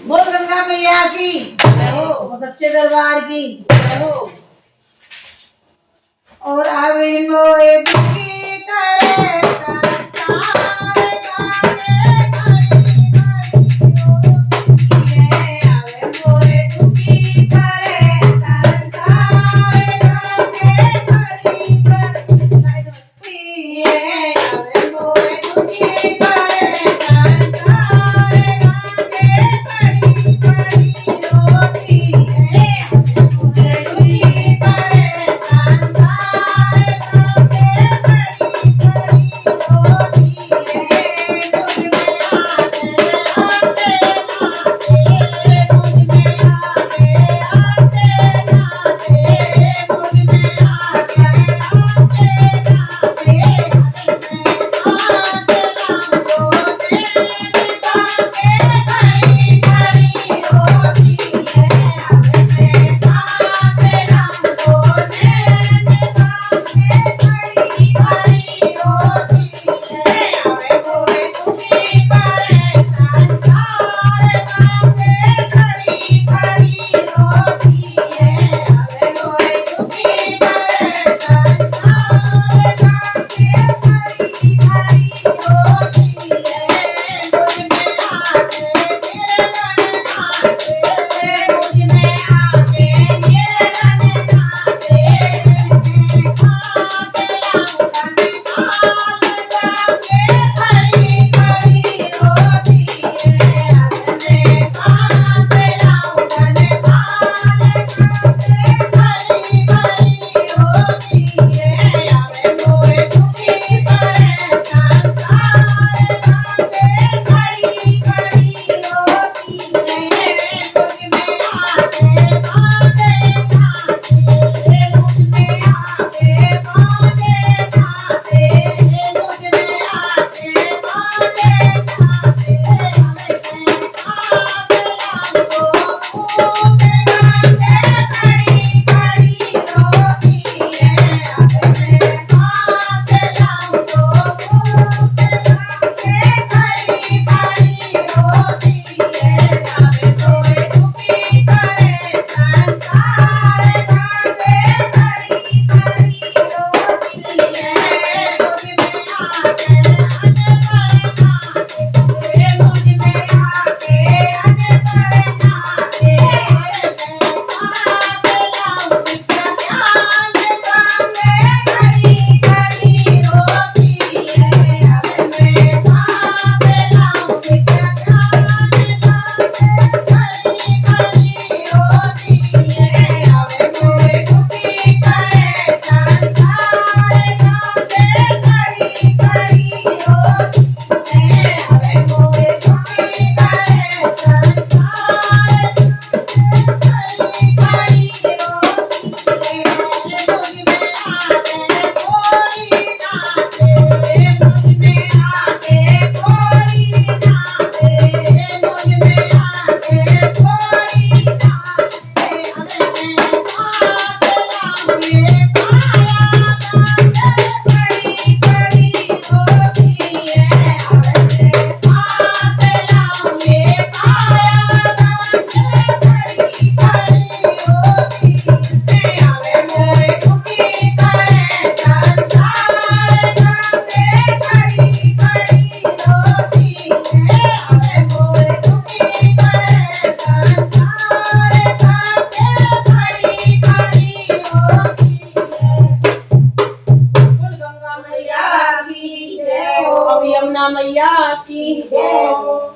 बोल गंगा मैया की जय हो। वो सच्चे दरबार की। जय हो। और आवे मोए दुखी करे संसार गावे घड़ी घड़ी ओ ये आवे मोए दुखी करे संसार गावे घड़ी घड़ी ये आवे मोए दुखी करे संसार गावे घड़ी घड़ी रोटी ये आवे मोए दुखी करे संसार अब यमुना मैया की जय हो।